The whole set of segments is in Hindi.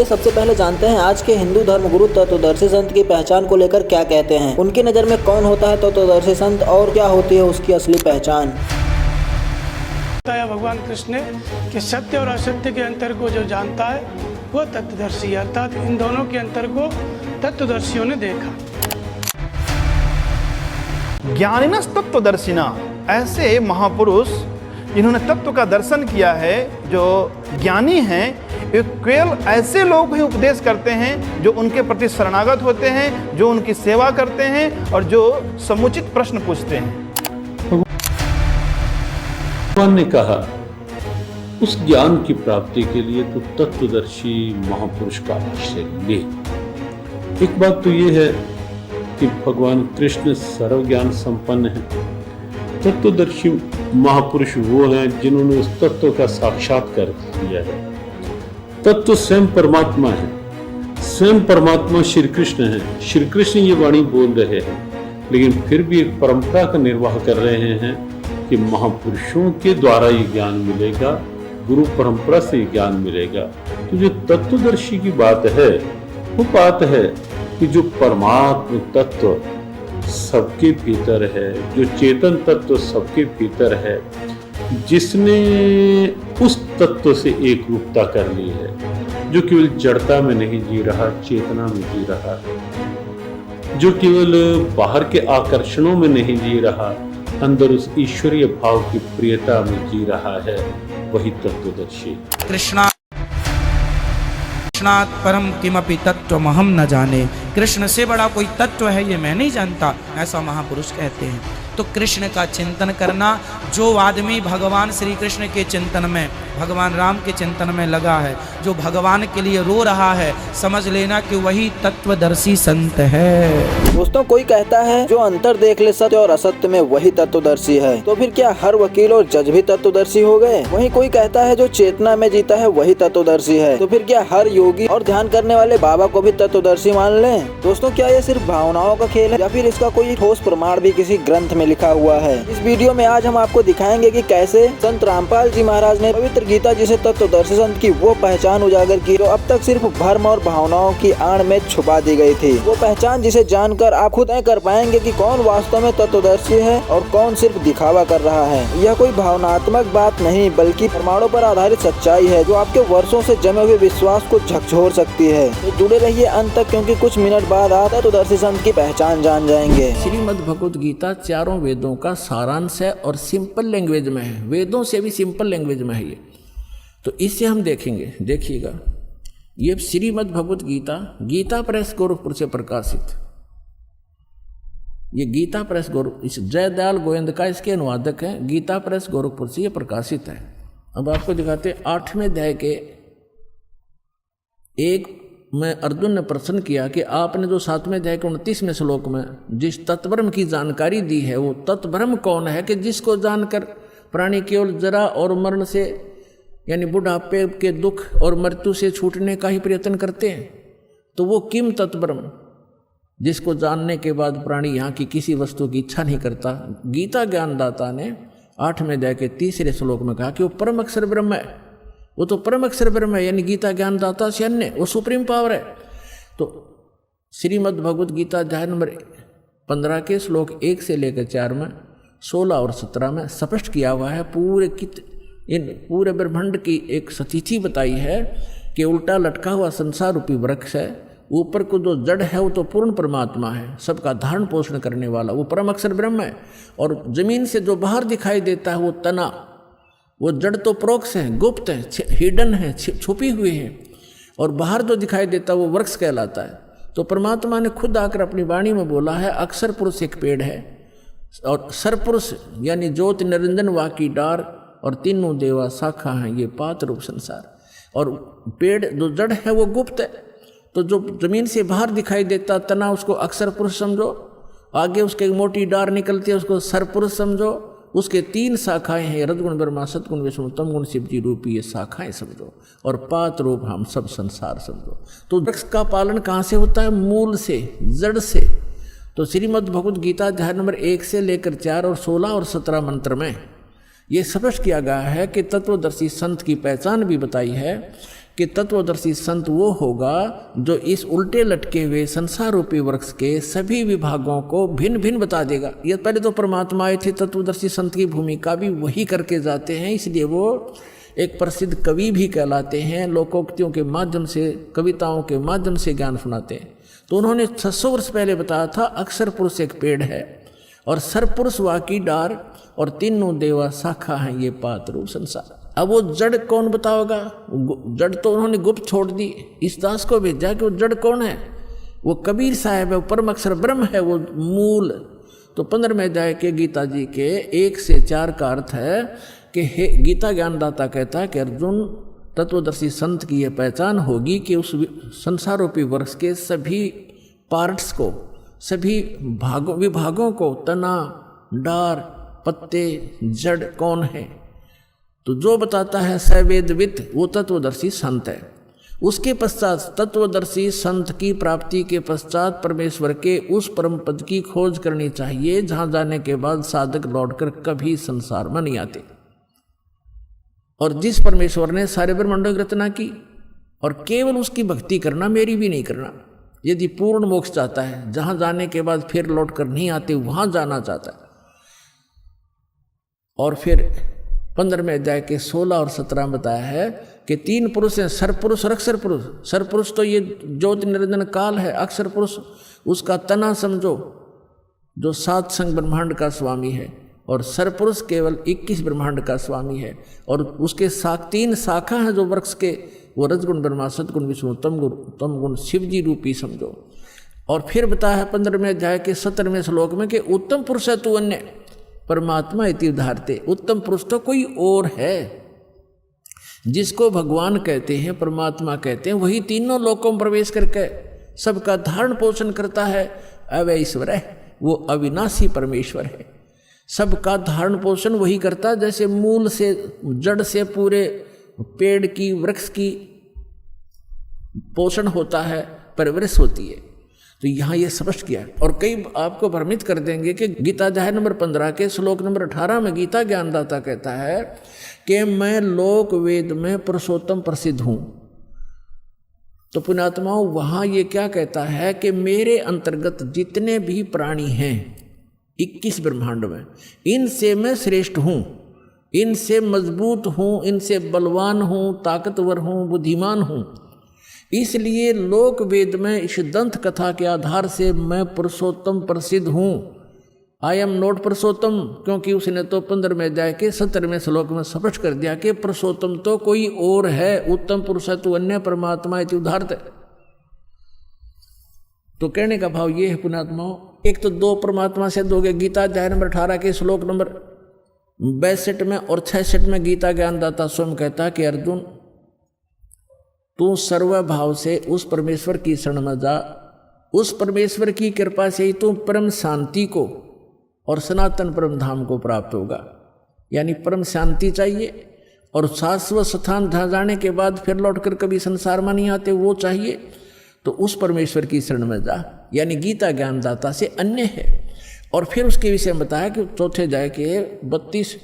आइए सबसे पहले जानते हैं आज के हिंदू धर्म गुरु तत्वदर्शी संत की पहचान को लेकर क्या कहते हैं। उनकी नज़र में कौन होता है तत्वदर्शी संत और क्या होती है उसकी असली पहचान। बताया भगवान कृष्ण ने कि सत्य और असत्य के अंतर को जो जानता है वो तत्वदर्शी है, अर्थात इन दोनों के अंतर को तत्वदर्शियों ने देखा। ज्ञानिनस तत्वदर्शिना, ऐसे महापुरुष जिन्होंने तत्व का दर्शन किया है, जो ज्ञानी हैं, वे केवल ऐसे लोग ही उपदेश करते हैं जो उनके प्रति शरणागत होते हैं, जो उनकी सेवा करते हैं और जो समुचित प्रश्न पूछते हैं। भगवान ने कहा उस ज्ञान की प्राप्ति के लिए तो तत्वदर्शी महापुरुष का आश्रय ले। एक बात तो ये है कि भगवान कृष्ण सर्व ज्ञान संपन्न है। तत्वदर्शी महापुरुष वो हैं जिन्होंने उस तत्व का साक्षात्कार किया है। तत्व स्वयं परमात्मा है, स्वयं परमात्मा श्री कृष्ण है। श्री कृष्ण ये वाणी बोल रहे हैं, लेकिन फिर भी एक परंपरा का निर्वाह कर रहे हैं कि महापुरुषों के द्वारा ये ज्ञान मिलेगा, गुरु परंपरा से ये ज्ञान मिलेगा। तो जो तत्वदर्शी की बात है वो बात है कि जो परमात्म तत्व सबके भीतर है, जो चेतन तत्व सबके भीतर है, जिसने उस तत्व से एक रूपता कर ली है, जो केवल जड़ता में नहीं जी रहा, चेतना में जी रहा है, जो केवल बाहर के आकर्षणों में नहीं जी रहा, अंदर उस ईश्वरीय भाव की प्रियता में जी रहा है, वही तत्वदर्शी। कृष्णात् परम किमपि तत्त्वमहं न जाने, कृष्ण से बड़ा कोई तत्व है ये मैं नहीं जानता, ऐसा महापुरुष कहते हैं। तो कृष्ण का चिंतन करना, जो आदमी भगवान श्री कृष्ण के चिंतन में, भगवान राम के चिंतन में लगा है, जो भगवान के लिए रो रहा है, समझ लेना कि वही तत्वदर्शी संत है। दोस्तों, कोई कहता है जो अंतर देख ले सत्य और असत्य में वही तत्वदर्शी है। तो फिर क्या हर वकील और जज भी तत्वदर्शी हो गए? वहीं कोई कहता है जो चेतना में जीता है वही तत्वदर्शी है। तो फिर क्या हर योगी और ध्यान करने वाले बाबा को भी तत्वदर्शी मान लें? दोस्तों, क्या ये सिर्फ भावनाओं का खेल है या फिर इसका कोई ठोस प्रमाण भी किसी ग्रंथ में लिखा हुआ है? इस वीडियो में आज हम आपको दिखाएंगे कि कैसे संत रामपाल जी महाराज ने पवित्र गीता जिसे तत्वदर्शी संत की वो पहचान उजागर की जो अब तक सिर्फ भ्रम और भावनाओं की आड़ में छुपा दी गई थी। वो पहचान जिसे जानकर आप खुद तय कर पाएंगे कि कौन वास्तव में तत्वदर्शी है और कौन सिर्फ दिखावा कर रहा है। यह कोई भावनात्मक बात नहीं बल्कि प्रमाणों पर आधारित सच्चाई है जो आपके वर्षों से जमे हुए विश्वास को झकझोर सकती है। तो जुड़े रहिए अंत तक, क्योंकि कुछ मिनट बाद आप तत्वदर्शी संत की पहचान जान जाएंगे। श्रीमद् भगवत गीता चारों वेदों का सारांश है और सिंपल लैंग्वेज में है, वेदों से भी सिंपल लैंग्वेज में है ये। तो इससे हम देखेंगे, देखिएगा, ये श्रीमद् भगवत गीता गीता प्रेस गोरखपुर से प्रकाशित, ये गीता प्रेस गोरखपुर, इस जयदयाल गोविंद का इसके अनुवादक हैं, गीता प्रेस गोरखपुर से ये प्रकाशित है। अब आपको दिखाते 8वें अध्याय के एक में अर्जुन ने प्रश्न किया कि आपने जो 7वें अध्याय के 29वें श्लोक में जिस तत्ब्रह्म की जानकारी दी है वो तत्ब्रह्म कौन है कि जिसको जानकर प्राणी केवल जरा और मरण से यानी बुढ़ापे के दुख और मृत्यु से छूटने का ही प्रयत्न करते हैं। तो वो किम तत्ब्रह्म जिसको जानने के बाद प्राणी यहाँ की किसी वस्तु की इच्छा नहीं करता। गीता ज्ञानदाता ने 8वें अध्याय के 3रे श्लोक में कहा कि वो परम अक्षर ब्रह्म है, वो तो परम अक्षर ब्रह्म है, यानी गीता ज्ञानदाता से अन्य वो सुप्रीम पावर है। तो श्रीमद् भगवत गीता अध्याय नंबर 15 के श्लोक 1 से लेकर 4 में 16 और 17 में स्पष्ट किया हुआ है। इन पूरे ब्रह्मांड की एक स्थिति बताई है कि उल्टा लटका हुआ संसार रूपी वृक्ष है, ऊपर को जो जड़ है वो तो पूर्ण परमात्मा है, सबका धारण पोषण करने वाला वो परम अक्षर ब्रह्म है। और जमीन से जो बाहर दिखाई देता है वो तना, वो जड़ तो प्रोक्ष है, गुप्त है, हिडन है, छुपी हुई है, और बाहर जो दिखाई देता है वो वृक्ष कहलाता है। तो परमात्मा ने खुद आकर अपनी वाणी में बोला है, अक्षर पुरुष एक पेड़ है और सरपुरुष यानी ज्योति निरंजन वा की डार और तीनों देवा शाखा हैं, ये पात रूप संसार। और पेड़ जो जड़ है वो गुप्त है, तो जो जमीन से बाहर दिखाई देता तना उसको अक्षर पुरुष समझो, आगे उसके एक मोटी डार निकलती है उसको सरपुरुष समझो, उसके 3 शाखाएं हैं, रजगुण ब्रह्मा सतगुण विष्णु तमगुण शिव जी रूपी, ये शाखाएं समझो, और पात रूप हम सब संसार समझो। तो वृक्ष का पालन कहाँ से होता है? मूल से, जड़ से। तो श्रीमद् भगवत गीता अध्याय नंबर 1 से लेकर 4 और 16 और 17 मंत्र में ये स्पष्ट किया गया है कि तत्वदर्शी संत की पहचान भी बताई है कि तत्वदर्शी संत वो होगा जो इस उल्टे लटके हुए संसार रूपी वृक्ष के सभी विभागों को भिन्न भिन्न बता देगा। ये पहले तो परमात्मा आए थे, तत्वदर्शी संत की भूमिका भी वही करके जाते हैं, इसलिए वो एक प्रसिद्ध कवि भी कहलाते हैं। लोकोक्तियों के माध्यम से, कविताओं के माध्यम से ज्ञान सुनाते हैं। तो उन्होंने 600 वर्ष पहले बताया था अक्षर पुरुष एक पेड़ है और सरपुरुष वाकी डार और तीनों देवा शाखा हैं ये पात रूप संसार। अब वो जड़ कौन बताओगा? जड़ तो उन्होंने गुप्त छोड़ दी, इस दास को भेजा कि वो जड़ कौन है। वो कबीर साहब है, वो परम अक्षर ब्रह्म है, वो मूल। तो 15वें अध्याय के गीता जी के 1 से 4 का अर्थ है कि गीता ज्ञानदाता कहता है कि अर्जुन, तत्वदर्शी संत की यह पहचान होगी कि उस संसार रूपी वृक्ष के सभी पार्ट्स को, सभी विभागों को, तना, डार, पत्ते, जड़ कौन है। तो जो बताता है सवेदवित वो तत्वदर्शी संत है। उसके पश्चात तत्वदर्शी संत की प्राप्ति के पश्चात परमेश्वर के उस परम पद की खोज करनी चाहिए जहां जाने के बाद साधक लौटकर कभी संसार में नहीं आते। और जिस परमेश्वर ने सारे ब्रह्मांडों की रचना की और केवल उसकी भक्ति करना, मेरी भी नहीं करना। यदि पूर्ण मोक्ष चाहता है, जहां जाने के बाद फिर लौट कर नहीं आते, वहां जाना चाहता है। और फिर 15वें अध्याय के 16 और 17 में बताया है कि 3 पुरुष हैं, सरपुरुष और अक्षर पुरुष। सरपुरुष तो ये ज्योति निरंजन काल है, अक्षर पुरुष उसका तना समझो जो 7 संग ब्रह्मांड का स्वामी है, और सरपुरुष केवल 21 ब्रह्मांड का स्वामी है। और उसके 3 शाखा हैं जो वृक्ष के, वो रजगुण ब्रह्मा, सतगुण विष्णु, तमगुण शिव जी रूपी समझो। और फिर बताया है 15वें अध्याय के 17वें श्लोक में कि उत्तम पुरुष है तू अन्य परमात्मा इति उदाहरते। उत्तम पुरुष तो कोई और है, जिसको भगवान कहते हैं, परमात्मा कहते हैं, वही तीनों लोकों में प्रवेश करके सबका धारण पोषण करता है। अवय ईश्वर है, वो अविनाशी परमेश्वर है। सबका धारण पोषण वही करता, जैसे मूल से, जड़ से पूरे पेड़ की, वृक्ष की पोषण होता है, परवरिश होती है। तो यहाँ ये स्पष्ट किया। और कई आपको भ्रमित कर देंगे कि गीता अध्याय नंबर 15 के श्लोक नंबर 18 में गीता ज्ञानदाता कहता है कि मैं लोक वेद में पुरुषोत्तम प्रसिद्ध हूँ। तो पुण्यात्माओं, वहाँ ये क्या कहता है कि मेरे अंतर्गत जितने भी प्राणी हैं 21 ब्रह्मांड में, इनसे मैं श्रेष्ठ हूँ, इनसे मजबूत हूँ, इनसे बलवान हूँ, ताकतवर हूँ, बुद्धिमान हूँ। इसलिए लोक वेद में इस दंत कथा के आधार से मैं पुरुषोत्तम प्रसिद्ध हूँ। आई एम नॉट पुरुषोत्तम, क्योंकि उसने तो 15वें अध्याय के 17वें श्लोक में स्पष्ट कर दिया कि पुरुषोत्तम तो कोई और है, उत्तम पुरुष है तो अन्य परमात्मा इति उदाहरते। तो कहने का भाव ये है पुण्यात्माओं, एक तो 2 परमात्मा से दोगे। गीता अध्याय नंबर 18 के श्लोक नंबर 62 में और 66 में गीता ज्ञानदाता स्वयं कहता है कि अर्जुन, तू सर्वभाव से उस परमेश्वर की शरण में जा। उस परमेश्वर की कृपा से ही तू परम शांति को और सनातन परम धाम को प्राप्त होगा। यानी परम शांति चाहिए और शाश्वत स्थान जहाँ जाने के बाद फिर लौटकर कभी संसार में नहीं आते, वो चाहिए। तो उस परमेश्वर की शरण में जा, यानी गीता ज्ञानदाता से अन्य है। और फिर उसके विषय में बताया कि 4थे अध्याय के 32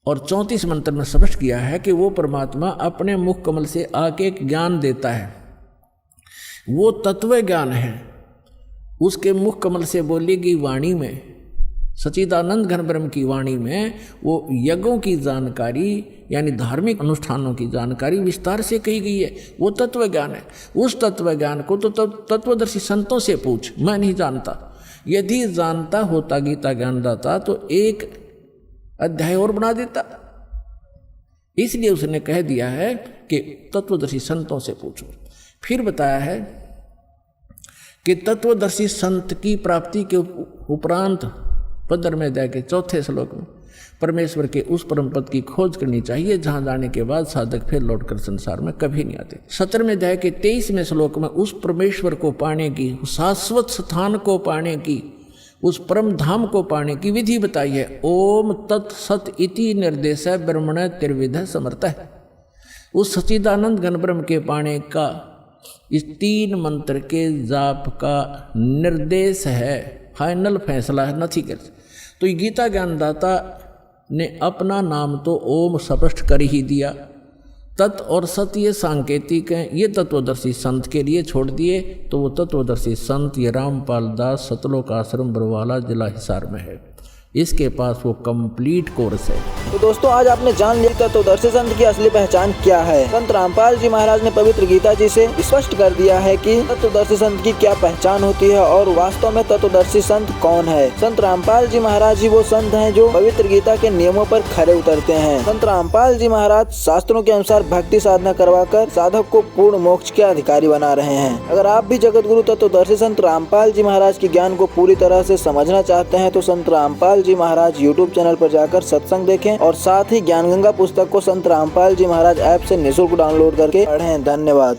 और 34 मंत्र में स्पष्ट किया है कि वो परमात्मा अपने मुख कमल से आके एक ज्ञान देता है, वो तत्व ज्ञान है। उसके मुख कमल से बोली गई वाणी में, सच्चिदानंद घन ब्रह्म की वाणी में, वो यज्ञों की जानकारी यानी धार्मिक अनुष्ठानों की जानकारी विस्तार से कही गई है। वो तत्व ज्ञान है। उस तत्व ज्ञान को तो तत्वदर्शी संतों से पूछ, मैं नहीं जानता। यदि जानता होता गीता ज्ञानदाता तो एक अध्याय और बना देता। इसलिए उसने कह दिया है कि तत्वदर्शी संतों से पूछो। फिर बताया है कि तत्वदर्शी संत की प्राप्ति के उपरांत 15वें अध्याय के 4थे श्लोक में परमेश्वर के उस परम पद की खोज करनी चाहिए जहां जाने के बाद साधक फिर लौटकर संसार में कभी नहीं आते। 17वें अध्याय के 23वें श्लोक में उस परमेश्वर को पाने की, शाश्वत स्थान को पाने की, उस परम धाम को पाने की विधि बताई है। ओम तत्सत इति निर्देश ब्रह्मण त्रिविध समर्थ है। उस सच्चिदानंद घन ब्रह्म के पाने का इस 3 मंत्र के जाप का निर्देश है, फाइनल फैसला है, नथी कर। तो गीता ज्ञानदाता ने अपना नाम तो ओम स्पष्ट कर ही दिया, तत् और सत ये सांकेतिक हैं, ये तत्वदर्शी संत के लिए छोड़ दिए। तो वो तत्वदर्शी संत ये रामपाल दास सतलोक आश्रम बरवाला जिला हिसार में है, इसके पास वो कंप्लीट कोर्स है। तो दोस्तों आज आपने जान लिया तत्वदर्शी संत की असली पहचान क्या है। संत रामपाल जी महाराज ने पवित्र गीता जी से स्पष्ट कर दिया है कि तत्वदर्शी संत की क्या पहचान होती है और वास्तव में तत्वदर्शी संत कौन है। संत रामपाल जी महाराज ही वो संत हैं जो पवित्र गीता के नियमों पर खरे उतरते हैं। संत रामपाल जी महाराज शास्त्रों के अनुसार भक्ति साधना करवाकर साधक को पूर्ण मोक्ष के अधिकारी बना रहे हैं। अगर आप भी जगत गुरु तत्वदर्शी संत रामपाल जी महाराज के ज्ञान को पूरी तरह से समझना चाहते हैं तो संत रामपाल जी महाराज YouTube चैनल पर जाकर सत्संग देखें और साथ ही ज्ञान गंगा पुस्तक को संत रामपाल जी महाराज ऐप से निःशुल्क डाउनलोड करके पढ़ें। धन्यवाद।